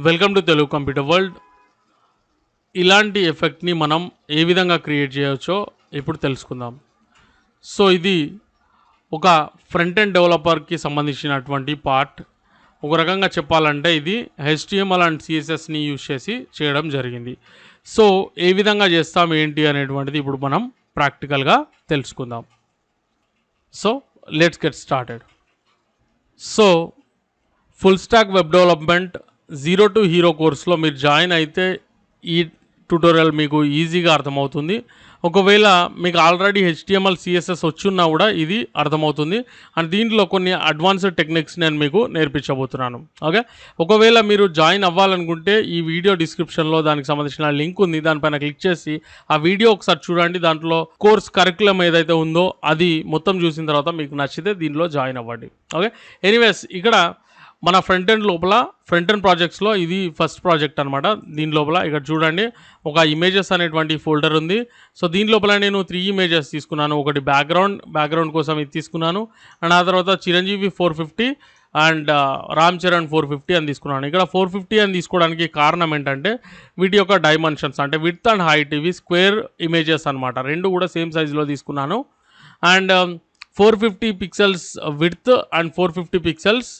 Welcome to Telugu computer world. ఇలాంటి ఎఫెక్ట్ని మనం ఏ విధంగా క్రియేట్ చేయవచ్చో ఇప్పుడు తెలుసుకుందాం. సో ఇది ఒక ఫ్రంట్ ఎండ్ డెవలపర్కి సంబంధించినటువంటి పార్ట్. ఒక రకంగా చెప్పాలంటే ఇది HTML అండ్ CSSని యూజ్ చేసి చేయడం జరిగింది. సో ఏ విధంగా చేస్తాం ఏంటి అనేటువంటిది ఇప్పుడు మనం ప్రాక్టికల్గా తెలుసుకుందాం. So let's get started. So full stack web development 0 to hero కోర్స్లో మీరు జాయిన్ అయితే ఈ ట్యూటోరియల్ మీకు ఈజీగా అర్థమవుతుంది. ఒకవేళ మీకు ఆల్రెడీ HTML CSS వచ్చున్నా కూడా ఇది అర్థమవుతుంది. అండ్ దీంట్లో కొన్ని అడ్వాన్స్డ్ టెక్నిక్స్ నేను మీకు నేర్పించబోతున్నాను. ఓకే, ఒకవేళ మీరు జాయిన్ అవ్వాలనుకుంటే ఈ వీడియో డిస్క్రిప్షన్లో దానికి సంబంధించిన లింక్ ఉంది. దానిపైన క్లిక్ చేసి ఆ వీడియో ఒకసారి చూడండి. దాంట్లో కోర్స్ కరికులం ఏదైతే ఉందో అది మొత్తం చూసిన తర్వాత మీకు నచ్చితే దీనిలో జాయిన్ అవ్వండి. ఓకే, ఎనీవేస్ ఇక్కడ మన ఫ్రంట్ ఎండ్ లోపల ఫ్రంట్ ఎండ్ ప్రాజెక్ట్స్లో ఇది ఫస్ట్ ప్రాజెక్ట్ అనమాట. దీని లోపల ఇక్కడ చూడండి ఒక ఇమేజెస్ అనేటువంటి ఫోల్డర్ ఉంది. సో దీని లోపల నేను 3 ఇమేజెస్ తీసుకున్నాను. ఒకటి బ్యాక్గ్రౌండ్ కోసం ఇది తీసుకున్నాను. అండ్ ఆ తర్వాత చిరంజీవి 450 అండ్ రామ్ చరణ్ 450 అని తీసుకున్నాను. ఇక్కడ 450 అని తీసుకోవడానికి కారణం ఏంటంటే వీటి యొక్క డైమెన్షన్స్ అంటే విడ్త్ అండ్ హైట్ ఇవి స్క్వేర్ ఇమేజెస్ అనమాట. రెండు కూడా సేమ్ సైజులో తీసుకున్నాను. And 450 pixels width and 450 pixels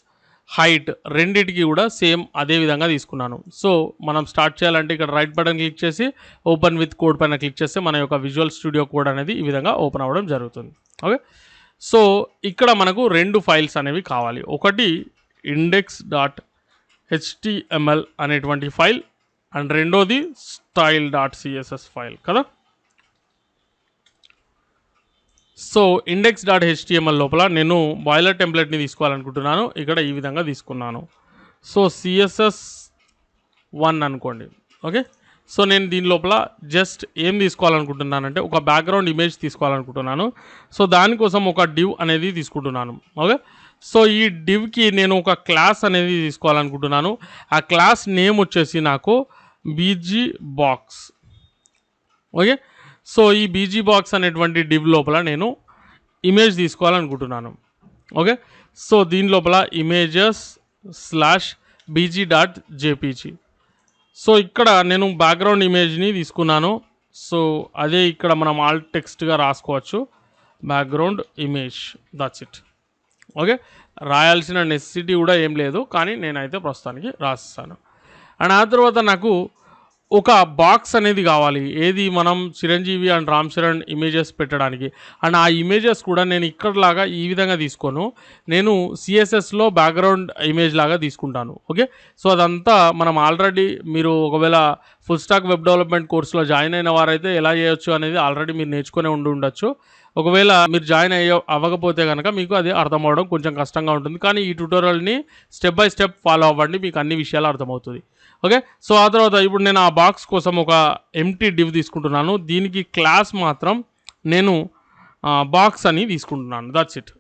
height రెండిటికి కూడా సేమ్ అదే విధంగా తీసుకున్నాను. సో మనం స్టార్ట్ చేయాలంటే ఇక్కడ రైట్ బటన్ క్లిక్ చేసి ఓపెన్ విత్ కోడ్ పైన క్లిక్ చేస్తే మన యొక్క విజువల్ స్టూడియో కోడ్ అనేది ఈ విధంగా ఓపెన్ అవ్వడం జరుగుతుంది. ఓకే, సో ఇక్కడ మనకు 2 ఫైల్స్ అనేవి కావాలి. ఒకటి index.html అనేటువంటి ఫైల్ అండ్ రెండోది style.css ఫైల్ కదా. సో index.html లోపల నేను బాయిలర్ టెంప్లెట్ని తీసుకోవాలనుకుంటున్నాను. ఇక్కడ ఈ విధంగా తీసుకున్నాను. సో CSS1 అనుకోండి. ఓకే, సో నేను దీని లోపల జస్ట్ ఏం తీసుకోవాలనుకుంటున్నానంటే ఒక బ్యాక్గ్రౌండ్ ఇమేజ్ తీసుకోవాలనుకుంటున్నాను. సో దానికోసం ఒక div అనేది తీసుకుంటున్నాను. ఓకే, సో ఈ divకి నేను ఒక క్లాస్ అనేది తీసుకోవాలనుకుంటున్నాను. ఆ క్లాస్ నేమ్ వచ్చేసి నాకు bgbox. ఓకే, సో ఈ bgbox అనేటువంటి div లోపల నేను ఇమేజ్ తీసుకోవాలనుకుంటున్నాను. ఓకే, సో దీని లోపల images/bg.jpg. సో ఇక్కడ నేను బ్యాక్గ్రౌండ్ ఇమేజ్ని తీసుకున్నాను. సో అదే ఇక్కడ మనం ఆల్ టెక్స్ట్గా రాసుకోవచ్చు, background image. That's it. Okay, రాయాల్సిన నెసెసిటీ కూడా ఏం లేదు, కానీ నేనైతే ప్రస్తుతానికి రాస్తాను. అండ్ ఆ తర్వాత నాకు ఒక బాక్స్ అనేది కావాలి. ఏది మనం చిరంజీవి అండ్ రామ్ చరణ్ ఇమేజెస్ పెట్టడానికి. అండ్ ఆ ఇమేజెస్ కూడా నేను ఇక్కడలాగా ఈ విధంగా తీసుకోను, నేను CSSలో బ్యాక్గ్రౌండ్ ఇమేజ్ లాగా తీసుకుంటాను. ఓకే, సో అదంతా మనం ఆల్రెడీ మీరు ఒకవేళ ఫుల్ స్టాక్ వెబ్ డెవలప్మెంట్ కోర్సులో జాయిన్ అయిన వారైతే ఎలా చేయొచ్చు అనేది ఆల్రెడీ మీరు నేర్చుకునే ఉండొచ్చు. ఒకవేళ మీరు జాయిన్ అవ్వకపోతే కనుక మీకు అది అర్థం అవ్వడం కొంచెం కష్టంగా ఉంటుంది. కానీ ఈ ట్యూటోరియల్ని స్టెప్ బై స్టెప్ ఫాలో అవ్వండి, మీకు అన్ని విషయాలు అర్థమవుతుంది. ఓకే, సో ఆ తర్వాత ఇప్పుడు నేను ఆ బాక్స్ కోసం ఒక ఎంప్టీ div తీసుకుంటున్నాను. దీనికి క్లాస్ మాత్రం నేను బాక్స్ అని తీసుకుంటున్నాను. That's it,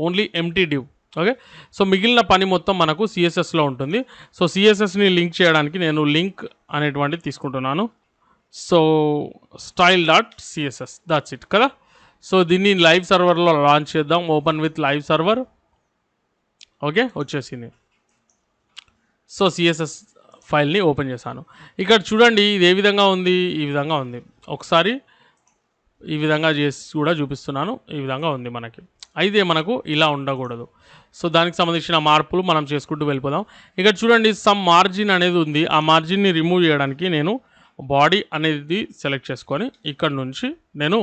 only empty div. Okay, so మిగిలిన పని మొత్తం మనకు CSSలో ఉంటుంది. సో CSSని లింక్ చేయడానికి నేను లింక్ అనేటువంటిది తీసుకుంటున్నాను. So style.css. దట్స్ ఇట్ కదా. సో దీన్ని లైవ్ సర్వర్లో లాంచ్ చేద్దాం. Open with live server. Okay, వచ్చేసింది. సో CSS ఫైల్ని ఓపెన్ చేశాను. ఇక్కడ చూడండి ఇది ఏ విధంగా ఉంది, ఈ విధంగా ఉంది. ఒకసారి ఈ విధంగా చేసి కూడా చూపిస్తున్నాను. ఈ విధంగా ఉంది మనకి. అయితే మనకు ఇలా ఉండకూడదు. సో దానికి సంబంధించిన మార్పులు మనం చేసుకుంటూ వెళ్ళిపోదాం. ఇక్కడ చూడండి సమ్ మార్జిన్ అనేది ఉంది. ఆ మార్జిన్ని రిమూవ్ చేయడానికి నేను బాడీ అనేది సెలెక్ట్ చేసుకొని ఇక్కడ నుంచి నేను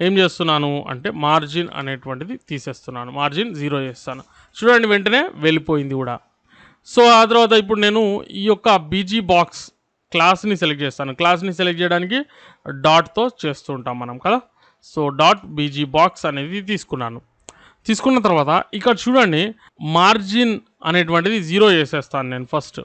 ఏం చేస్తున్నాను అంటే మార్జిన్ అనేటువంటిది తీసేస్తున్నాను. మార్జిన్ 0 చేస్తాను. చూడండి వెంటనే వెళ్ళిపోయింది కూడా. సో ఆ తర్వాత ఇప్పుడు నేను ఈ యొక్క bgbox క్లాస్ని సెలెక్ట్ చేస్తాను. క్లాస్ని సెలెక్ట్ చేయడానికి డాట్తో చేస్తూ ఉంటాం మనం కదా. సో .bgbox అనేది తీసుకున్న తర్వాత ఇక్కడ చూడండి మార్జిన్ అనేటువంటిది 0 చేసేస్తాను నేను ఫస్ట్.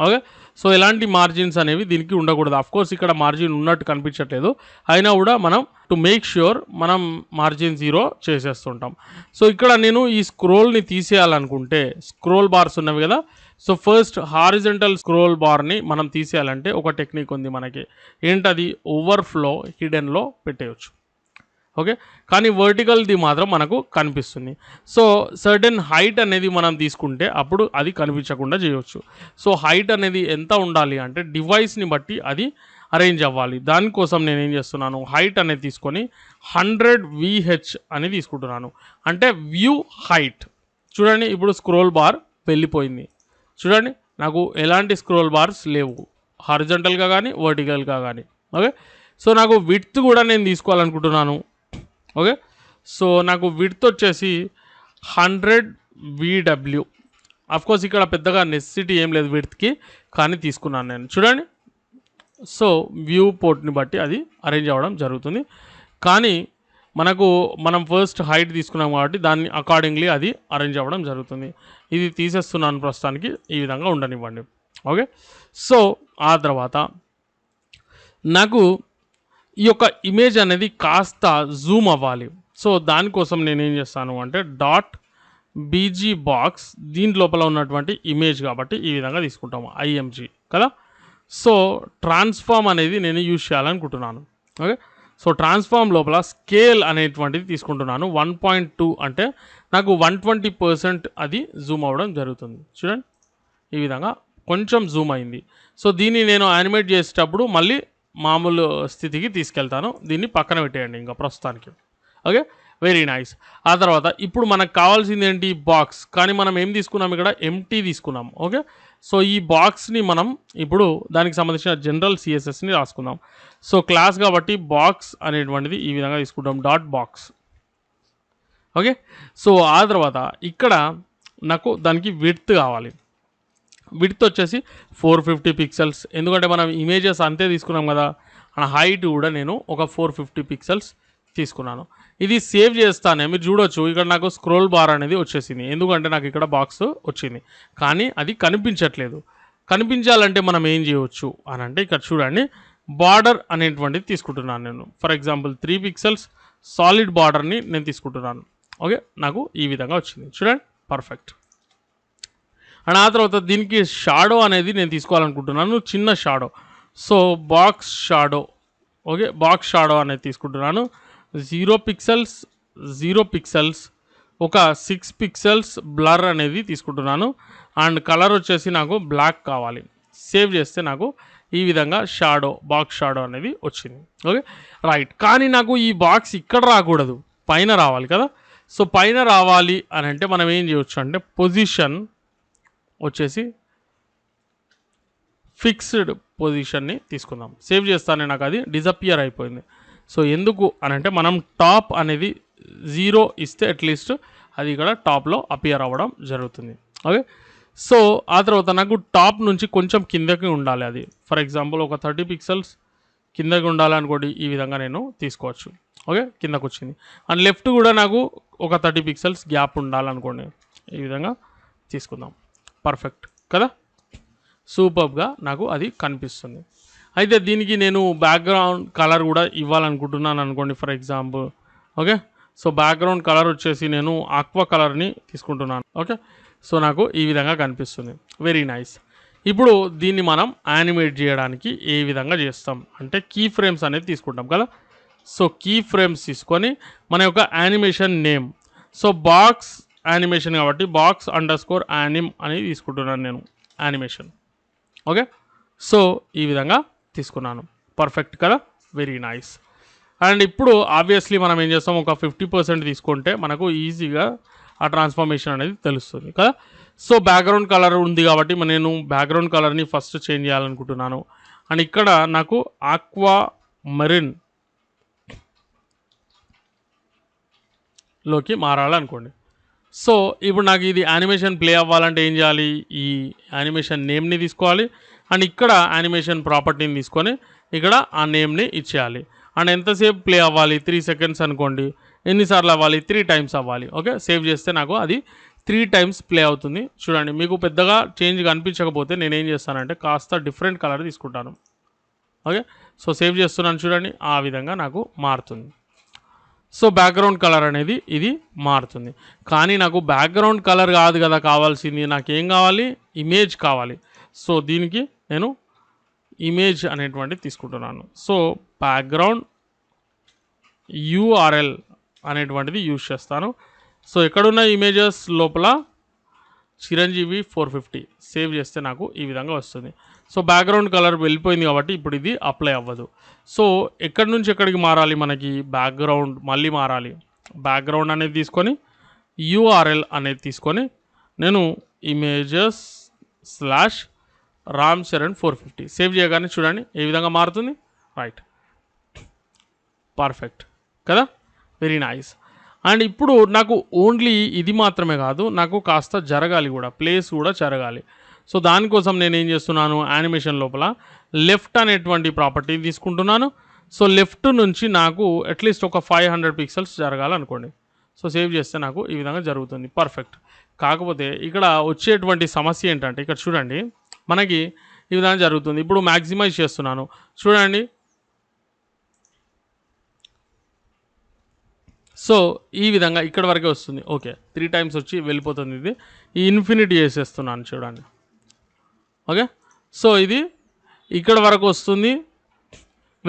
ఓకే, సో ఎలాంటి మార్జిన్స్ అనేవి దీనికి ఉండకూడదు. అఫ్కోర్స్ ఇక్కడ మార్జిన్ ఉన్నట్టు కనిపించట్లేదు, అయినా కూడా మనం టు మేక్ ష్యూర్ మనం మార్జిన్ 0 చేసేస్తుంటాం. సో ఇక్కడ నేను ఈ స్క్రోల్ని తీసేయాలనుకుంటే స్క్రోల్ బార్స్ ఉన్నవి కదా. సో ఫస్ట్ హారిజంటల్ స్క్రోల్ బార్ని మనం తీసేయాలంటే ఒక టెక్నిక్ ఉంది మనకి. ఏంటది, ఓవర్ఫ్లో హిడెన్లో పెట్టేయచ్చు. ఓకే, కానీ వర్టికల్ది మాత్రం మనకు కనిపిస్తుంది. సో సర్టెన్ హైట్ అనేది మనం తీసుకుంటే అప్పుడు అది కనిపించకుండా చేయవచ్చు. సో హైట్ అనేది ఎంత ఉండాలి అంటే డివైస్ని బట్టి అది అరేంజ్ అవ్వాలి. దానికోసం నేను ఏం చేస్తున్నాను, హైట్ అనేది తీసుకొని 100 VH అని తీసుకుంటున్నాను, అంటే వ్యూ హైట్. చూడండి ఇప్పుడు స్క్రోల్ బార్ వెళ్ళిపోయింది. చూడండి నాకు ఎలాంటి స్క్రోల్ బార్స్ లేవు, హారిజంటల్గా కానీ వర్టికల్గా కానీ. ఓకే, సో నాకు విడ్త్ కూడా నేను తీసుకోవాలనుకుంటున్నాను. ఓకే, సో నాకు విడ్త్ వచ్చేసి 100 VW. అఫ్కోర్స్ ఇక్కడ పెద్దగా నెసెసిటీ ఏం లేదు విడ్త్కి, కానీ తీసుకున్నాను నేను. చూడండి, సో వ్యూ పోర్ట్ని బట్టి అది అరేంజ్ అవ్వడం జరుగుతుంది. కానీ మనం ఫస్ట్ హైట్ తీసుకున్నాం కాబట్టి దాన్ని అకార్డింగ్లీ అది అరేంజ్ అవ్వడం జరుగుతుంది. ఇది తీసేస్తున్నాను ప్రస్తుతానికి, ఈ విధంగా ఉండనివ్వండి. ఓకే, సో ఆ తర్వాత నాకు ఈ యొక్క ఇమేజ్ అనేది కాస్త జూమ్ అవ్వాలి. సో దానికోసం నేను ఏం చేస్తాను అంటే డాట్ బీజీ బాక్స్, దీని లోపల ఉన్నటువంటి ఇమేజ్ కాబట్టి ఈ విధంగా తీసుకుంటాము, IMG కదా. సో ట్రాన్స్ఫార్మ్ అనేది నేను యూజ్ చేయాలనుకుంటున్నాను. ఓకే, సో ట్రాన్స్ఫార్మ్ లోపల స్కేల్ అనేటువంటిది తీసుకుంటున్నాను. 1.2 అంటే నాకు 120% అది జూమ్ అవ్వడం జరుగుతుంది. చూడండి ఈ విధంగా కొంచెం జూమ్ అయింది. సో దీన్ని నేను యానిమేట్ చేసేటప్పుడు మళ్ళీ మామూలు స్థితికి తీసుకెళ్తాను. దీన్ని పక్కన పెట్టేయండి ఇంకా ప్రస్తుతానికి. Okay, very nice. ఆ తర్వాత ఇప్పుడు మనకు కావాల్సింది ఏంటి, బాక్స్. కానీ మనం ఏం తీసుకున్నాం, ఇక్కడ ఎంటీ తీసుకున్నాం. ఓకే, సో ఈ బాక్స్ని మనం ఇప్పుడు దానికి సంబంధించిన జనరల్ CSSని రాసుకుందాం. సో క్లాస్ కాబట్టి బాక్స్ అనేటువంటిది ఈ విధంగా తీసుకుంటాం, డాట్ బాక్స్. ఓకే, సో ఆ తర్వాత ఇక్కడ నాకు దానికి విడ్త్ కావాలి. విడ్త్ వచ్చేసి 450 పిక్సెల్స్, ఎందుకంటే మనం ఇమేజెస్ అంతే తీసుకున్నాం కదా. హైట్ కూడా నేను ఒక 450 పిక్సెల్స్ తీసుకున్నాను. ఇది సేవ్ చేస్తానే మీరు చూడొచ్చు, ఇక్కడ నాకు స్క్రోల్ బార్ అనేది వచ్చేసింది, ఎందుకంటే నాకు ఇక్కడ బాక్స్ వచ్చింది, కానీ అది కనిపించట్లేదు. కనిపించాలంటే మనం ఏం చేయవచ్చు అని అంటే ఇక్కడ చూడండి, బార్డర్ అనేటువంటిది తీసుకుంటున్నాను నేను. ఫర్ ఎగ్జాంపుల్ 3 పిక్సెల్స్ సాలిడ్ బార్డర్ని నేను తీసుకుంటున్నాను. ఓకే, నాకు ఈ విధంగా వచ్చింది. చూడండి పర్ఫెక్ట్. అండ్ ఆ తర్వాత దీనికి షాడో అనేది నేను తీసుకోవాలనుకుంటున్నాను, చిన్న shadow. So box shadow. Okay, box shadow అనేది తీసుకుంటున్నాను. 0 పిక్సెల్స్ ఒక 6 పిక్సెల్స్ బ్లర్ అనేది తీసుకుంటున్నాను. అండ్ కలర్ వచ్చేసి నాకు బ్లాక్ కావాలి. సేవ్ చేస్తే నాకు ఈ విధంగా బాక్స్ షాడో అనేది వచ్చింది. ఓకే రైట్, కానీ నాకు ఈ బాక్స్ ఇక్కడ రాకూడదు, పైన రావాలి కదా. సో పైన రావాలి అని అంటే మనం ఏం చేయవచ్చు అంటే పొజిషన్ వచ్చేసి ఫిక్స్డ్ పొజిషన్ని తీసుకుందాం. సేవ్ చేస్తానే నాకు అది డిజపియర్ అయిపోయింది. సో ఎందుకు అని అంటే మనం టాప్ అనేది 0 ఇస్తే అట్లీస్ట్ అది ఇక్కడ టాప్లో అపియర్ అవ్వడం జరుగుతుంది. ఓకే, సో ఆ తర్వాత నాకు టాప్ నుంచి కొంచెం కిందకి ఉండాలి అది. ఫర్ ఎగ్జాంపుల్ ఒక 30 పిక్సెల్స్ కిందకి ఉండాలనుకోండి, ఈ విధంగా నేను తీసుకోవచ్చు. ఓకే, కిందకు వచ్చింది. అండ్ లెఫ్ట్ కూడా నాకు ఒక 30 పిక్సెల్స్ గ్యాప్ ఉండాలనుకోండి, ఈ విధంగా తీసుకుందాం. పర్ఫెక్ట్ కదా, సూపర్గా నాకు అది కనిపిస్తుంది. అయితే దీనికి నేను బ్యాక్గ్రౌండ్ కలర్ కూడా ఇవ్వాలనుకుంటున్నాను అనుకోండి, for example. Okay, so background colour వచ్చేసి నేను ఆక్వా కలర్ని తీసుకుంటున్నాను. ఓకే, సో నాకు ఈ విధంగా కనిపిస్తుంది. Very nice. ఇప్పుడు దీన్ని మనం యానిమేట్ చేయడానికి ఏ విధంగా చేస్తాం అంటే కీ ఫ్రేమ్స్ అనేది తీసుకుంటాం కదా. సో కీ ఫ్రేమ్స్ తీసుకొని మన యొక్క animation name, so box animation కాబట్టి box_anim అని తీసుకుంటున్నాను నేను యానిమేషన్. ఓకే, సో ఈ విధంగా తీసుకున్నాను. పర్ఫెక్ట్ కదా, వెరీ నైస్. అండ్ ఇప్పుడు ఆబ్వియస్లీ మనం ఏం చేస్తాం, ఒక 50% తీసుకుంటే మనకు ఈజీగా ఆ ట్రాన్స్ఫర్మేషన్ అనేది తెలుస్తుంది కదా. సో బ్యాక్గ్రౌండ్ కలర్ ఉంది కాబట్టి నేను బ్యాక్గ్రౌండ్ కలర్ని ఫస్ట్ చేంజ్ చేయాలనుకుంటున్నాను. అండ్ ఇక్కడ నాకు ఆక్వా మరిన్ లోకి మారాలనుకోండి. సో ఇప్పుడు నాకు ఇది యానిమేషన్ ప్లే అవ్వాలంటే ఏం చేయాలి, ఈ యానిమేషన్ నేమ్ని తీసుకోవాలి. అండ్ ఇక్కడ యానిమేషన్ ప్రాపర్టీని తీసుకొని ఇక్కడ ఆ నేమ్ని ఇచ్చేయాలి. అండ్ ఎంతసేపు ప్లే అవ్వాలి, 3 సెకండ్స్ అనుకోండి. ఎన్నిసార్లు అవ్వాలి, 3 టైమ్స్ అవ్వాలి. ఓకే, సేవ్ చేస్తే నాకు అది 3 టైమ్స్ ప్లే అవుతుంది. చూడండి, మీకు పెద్దగా చేంజ్ కనిపించకపోతే నేనేం చేస్తానంటే కాస్త డిఫరెంట్ కలర్ తీసుకుంటాను. ఓకే, సో సేవ్ చేస్తున్నాను చూడండి, ఆ విధంగా నాకు మారుతుంది. సో బ్యాక్గ్రౌండ్ కలర్ అనేది ఇది మారుతుంది. కానీ నాకు బ్యాక్గ్రౌండ్ కలర్ కాదు కదా కావాల్సింది, నాకేం కావాలి, ఇమేజ్ కావాలి. సో దీనికి నేను ఇమేజ్ అనేటువంటిది తీసుకుంటున్నాను. సో బ్యాక్గ్రౌండ్ యూఆర్ఎల్ అనేటువంటిది యూజ్ చేస్తాను. సో ఎక్కడున్న ఇమేజెస్ లోపల చిరంజీవి 450 సేవ్ చేస్తే నాకు ఈ విధంగా వస్తుంది. సో బ్యాక్గ్రౌండ్ కలర్ వెళ్ళిపోయింది కాబట్టి ఇప్పుడు ఇది అప్లై అవ్వదు. సో ఎక్కడి నుంచి ఎక్కడికి మారాలి, మనకి బ్యాక్గ్రౌండ్ మళ్ళీ మారాలి. బ్యాక్గ్రౌండ్ అనేది తీసుకొని యూఆర్ఎల్ అనేది తీసుకొని నేను images slash Ram Charan 450 save చేయగానే చూడండి ఏ విధంగా మారుతుంది. రైట్, పర్ఫెక్ట్ కదా, వెరీ నైస్. అండ్ ఇప్పుడు నాకు ఓన్లీ ఇది మాత్రమే కాదు, నాకు కాస్త జరగాలి కూడా, ప్లేస్ కూడా జరగాలి. సో దానికోసం నేను ఏం చేస్తున్నాను, యానిమేషన్ లోపల లెఫ్ట్ అనేటువంటి ప్రాపర్టీని తీసుకుంటున్నాను. సో లెఫ్ట్ నుంచి నాకు అట్లీస్ట్ ఒక 500 పిక్సెల్స్ జరగాలనుకోండి. సో సేవ్ చేస్తే నాకు ఈ విధంగా జరుగుతుంది. పర్ఫెక్ట్. కాకపోతే ఇక్కడ వచ్చేటువంటి సమస్య ఏంటంటే ఇక్కడ చూడండి మనకి ఈ విధంగా జరుగుతుంది. ఇప్పుడు మ్యాక్సిమైజ్ చేస్తున్నాను చూడండి. సో ఈ విధంగా ఇక్కడ వరకే వస్తుంది. ఓకే, 3 టైమ్స్ వచ్చి వెళ్ళిపోతుంది. ఇది ఈ ఇన్ఫినిటీ చేసేస్తున్నాను చూడండి. ఓకే, సో ఇది ఇక్కడ వరకు వస్తుంది,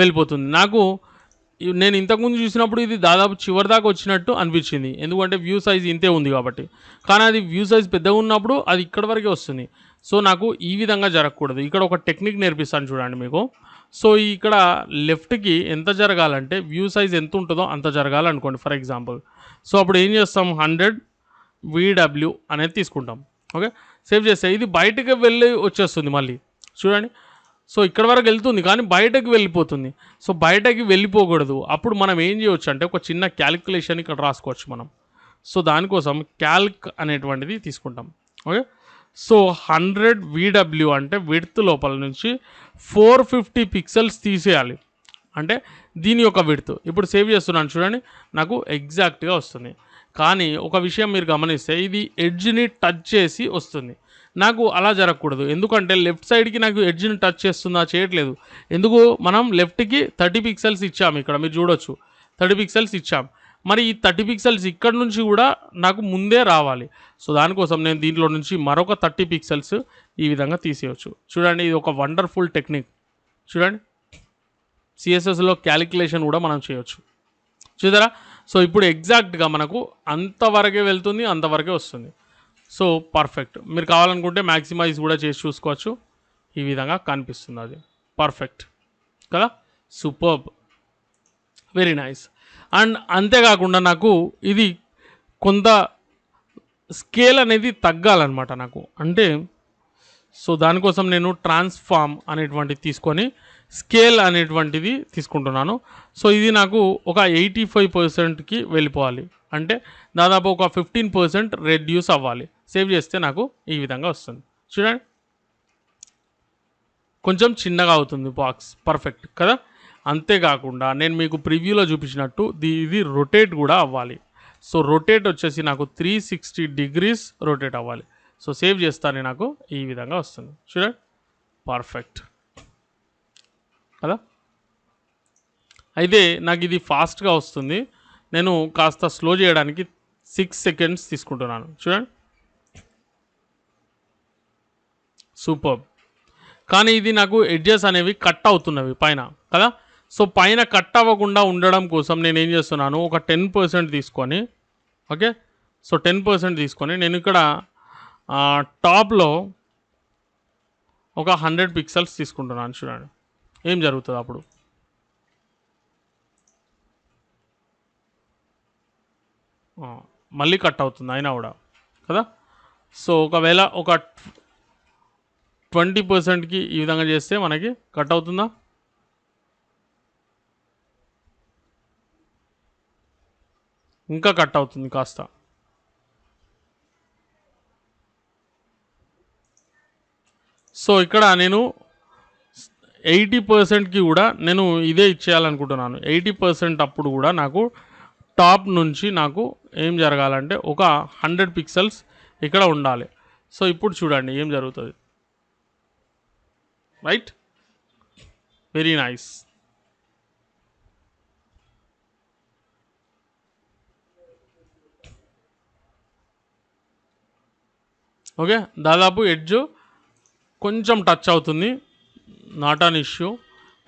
వెళ్ళిపోతుంది. నాకు నేను ఇంతకుముందు చూసినప్పుడు ఇది దాదాపు చివరి దాకా వచ్చినట్టు అనిపించింది, ఎందుకంటే వ్యూ సైజ్ ఇంతే ఉంది కాబట్టి. కానీ అది వ్యూ సైజ్ పెద్దగా ఉన్నప్పుడు అది ఇక్కడ వరకే వస్తుంది. సో నాకు ఈ విధంగా జరగకూడదు. ఇక్కడ ఒక టెక్నిక్ నేర్పిస్తాను చూడండి మీకు. సో ఇక్కడ లెఫ్ట్కి ఎంత జరగాలంటే వ్యూ సైజ్ ఎంత ఉంటుందో అంత జరగాలనుకోండి ఫర్ ఎగ్జాంపుల్. సో అప్పుడు ఏం చేస్తాం, 100 VW అనేది తీసుకుంటాం. ఓకే, సేవ్ చేస్తే ఇది బయటకు వెళ్ళి వచ్చేస్తుంది మళ్ళీ చూడండి. సో ఇక్కడ వరకు వెళ్తుంది కానీ బయటకు వెళ్ళిపోతుంది. సో బయటకి వెళ్ళిపోకూడదు. అప్పుడు మనం ఏం చేయవచ్చు అంటే ఒక చిన్న క్యాలిక్యులేషన్ ఇక్కడ రాసుకోవచ్చు మనం. సో దానికోసం క్యాల్క్ అనేటువంటిది తీసుకుంటాం. ఓకే, సో 100 VW అంటే విడ్త్ లోపల నుంచి 450 పిక్సెల్స్ తీసేయాలి, అంటే దీని యొక్క విడ్త్. ఇప్పుడు సేవ్ చేస్తున్నాను చూడండి, నాకు ఎగ్జాక్ట్గా వస్తుంది. కానీ ఒక విషయం మీరు గమనిస్తే ఇది ఎడ్జ్ని టచ్ చేసి వస్తుంది. నాకు అలా జరగకూడదు, ఎందుకంటే లెఫ్ట్ సైడ్కి నాకు ఎడ్జ్ని టచ్ చేస్తుందా, చేయట్లేదు. ఎందుకు, మనం లెఫ్ట్కి 30 పిక్సెల్స్ ఇచ్చాము. ఇక్కడ మీరు చూడొచ్చు 30 పిక్సెల్స్ ఇచ్చాం. మరి ఈ 30 పిక్సెల్స్ ఇక్కడ నుంచి కూడా నాకు ముందే రావాలి. సో దానికోసం నేను దీంట్లో నుంచి మరొక 30 పిక్సెల్స్ ఈ విధంగా తీసేయచ్చు. చూడండి, ఇది ఒక వండర్ఫుల్ టెక్నిక్. చూడండి, సిఎస్ఎస్లో క్యాలిక్యులేషన్ కూడా మనం చేయొచ్చు, చూసారా. సో ఇప్పుడు ఎగ్జాక్ట్గా మనకు అంతవరకే వెళ్తుంది, అంతవరకే వస్తుంది. So perfect. మీరు కావాలనుకుంటే మ్యాక్సిమైజ్ కూడా చేసి చూసుకోవచ్చు. ఈ విధంగా కనిపిస్తుంది అది. పర్ఫెక్ట్ కదా, సూపర్బ్, వెరీ నైస్. అండ్ అంతేకాకుండా నాకు ఇది కొంత స్కేల్ అనేది తగ్గాలన్నమాట నాకు, అంటే సో దానికోసం నేను ట్రాన్స్ఫార్మ్ అనేటువంటిది తీసుకొని స్కేల్ అనేటువంటిది తీసుకుంటున్నాను. సో ఇది నాకు ఒక 85%కి వెళ్ళిపోవాలి, అంటే దాదాపు ఒక 15% రెడ్యూస్ అవ్వాలి. సేవ్ చేస్తే నాకు ఈ విధంగా వస్తుంది. చూడండి, కొంచెం చిన్నగా అవుతుంది బాక్స్. పర్ఫెక్ట్ కదా. అంతేకాకుండా నేను మీకు ప్రివ్యూలో చూపించినట్టు ఇది రొటేట్ కూడా అవ్వాలి. సో రొటేట్ వచ్చేసి నాకు 360 degrees రొటేట్ అవ్వాలి. సో సేవ్ చేస్తానే నాకు ఈ విధంగా వస్తుంది. చూడండి, పర్ఫెక్ట్ కదా. అయితే నాకు ఇది ఫాస్ట్గా వస్తుంది, నేను కాస్త స్లో చేయడానికి 6 seconds తీసుకుంటున్నాను. చూడండి, సూపర్. కానీ ఇది నాకు ఎడ్జెస్ అనేవి కట్ అవుతున్నవి పైన కదా. సో పైన కట్ అవ్వకుండా ఉండడం కోసం నేను ఏం చేస్తున్నాను, ఒక 10% తీసుకొని, ఓకే, సో 10% తీసుకొని నేను ఇక్కడ టాప్లో ఒక 100 పిక్సెల్స్ తీసుకుంటున్నాను. చూడండి ఏం జరుగుతుంది అప్పుడు. మళ్ళీ కట్ అవుతుంది అయినా కూడా కదా. సో ఒకవేళ ఒక 20%కి ఈ విధంగా చేస్తే మనకి కట్ అవుతుందా, ఇంకా కట్ అవుతుంది కాస్త. సో ఇక్కడ నేను 80%కి కూడా నేను ఇదే ఇచ్చేయాలనుకుంటున్నాను. 80% అప్పుడు కూడా నాకు టాప్ నుంచి నాకు ఏం జరగాలంటే ఒక 100 పిక్సెల్స్ ఇక్కడ ఉండాలి. సో ఇప్పుడు చూడండి ఏం జరుగుతుంది. Right, very nice. ఓకే, దాదాపు ఎడ్జ్ కొంచెం టచ్ అవుతుంది, నాట్ అన్ ఇష్యూ.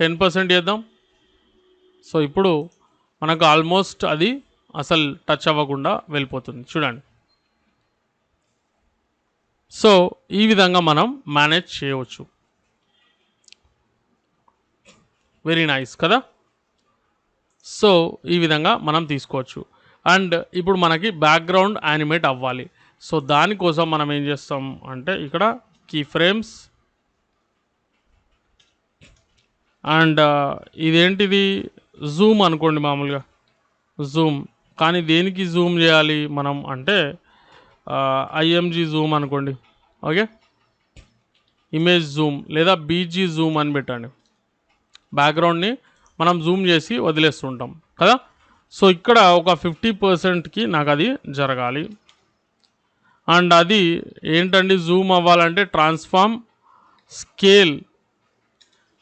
10% చేద్దాం. సో ఇప్పుడు మనకు ఆల్మోస్ట్ అది అసలు టచ్ అవ్వకుండా వెళ్ళిపోతుంది చూడండి. సో ఈ విధంగా మనం మేనేజ్ చేయవచ్చు. వెరీ నైస్ కదా. సో ఈ విధంగా మనం తీసుకోవచ్చు. అండ్ ఇప్పుడు మనకి బ్యాక్గ్రౌండ్ యానిమేట్ అవ్వాలి. సో దానికోసం మనం ఏం చేస్తాం అంటే ఇక్కడ కీ ఫ్రేమ్స్ అండ్ ఇదేంటిది జూమ్ అనుకోండి, మామూలుగా జూమ్. కానీ దేనికి జూమ్ చేయాలి మనం అంటే ఐఎంజీ జూమ్ అనుకోండి. ఓకే, ఇమేజ్ జూమ్ లేదా బీజీ జూమ్ అని పెట్టండి. బ్యాక్గ్రౌండ్ని మనం జూమ్ చేసి వదిలేస్తుంటాం కదా. సో ఇక్కడ ఒక 50%కి నాకు అది జరగాలి. అండ్ అది ఏంటండి జూమ్ అవ్వాలంటే ట్రాన్స్ఫార్మ్ స్కేల్.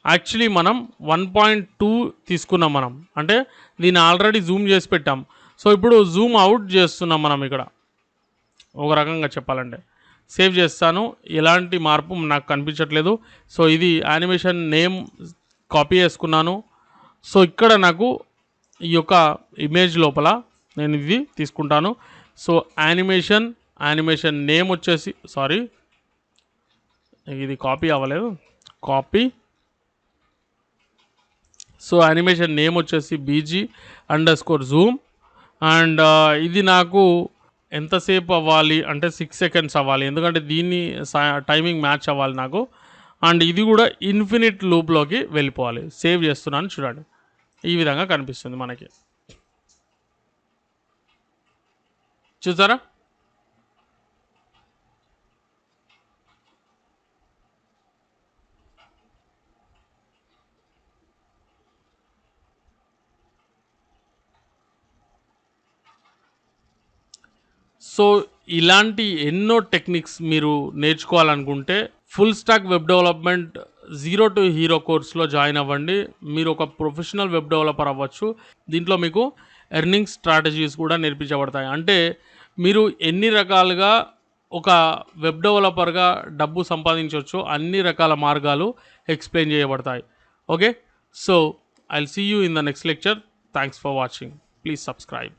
యాక్చువల్లీ మనం 1.2 తీసుకున్నాం మనం, అంటే దీన్ని ఆల్రెడీ జూమ్ చేసి పెట్టాం. సో ఇప్పుడు జూమ్ అవుట్ చేస్తున్నాం మనం ఇక్కడ, ఒక రకంగా చెప్పాలంటే. సేవ్ చేస్తాను, ఎలాంటి మార్పు నాకు కనిపించట్లేదు. సో ఇది యానిమేషన్ నేమ్ కాపీ చేసుకున్నాను. సో ఇక్కడ నాకు ఈ యొక్క ఇమేజ్ లోపల నేను ఇది తీసుకుంటాను. సో యానిమేషన్ నేమ్ వచ్చేసి ఇది కాపీ అవ్వలేదు, కాపీ. సో యానిమేషన్ నేమ్ వచ్చేసి BG_zoom. అండ్ ఇది నాకు ఎంతసేపు అవ్వాలి అంటే 6 seconds అవ్వాలి, ఎందుకంటే దీన్ని టైమింగ్ మ్యాచ్ అవ్వాలి నాకు. అండ్ ఇది కూడా ఇన్ఫినిట్ లూప్లోకి వెళ్ళిపోవాలి. సేవ్ చేస్తున్నాను చూడండి, ఈ విధంగా కనిపిస్తుంది మనకి, చూసారా. సో ఇలాంటి ఎన్నో టెక్నిక్స్ మీరు నేర్చుకోవాలనుకుంటే full stack web development 0 to hero కోర్స్లో జాయిన్ అవ్వండి. మీరు ఒక ప్రొఫెషనల్ వెబ్ డెవలపర్ అవ్వచ్చు. దీంట్లో మీకు ఎర్నింగ్ స్ట్రాటజీస్ కూడా నేర్పించబడతాయి. అంటే మీరు ఎన్ని రకాలుగా ఒక వెబ్ డెవలపర్గా డబ్బు సంపాదించవచ్చు, అన్ని రకాల మార్గాలు ఎక్స్ప్లెయిన్ చేయబడతాయి. Okay, so I will see you in the next lecture. Thanks for watching. Please subscribe.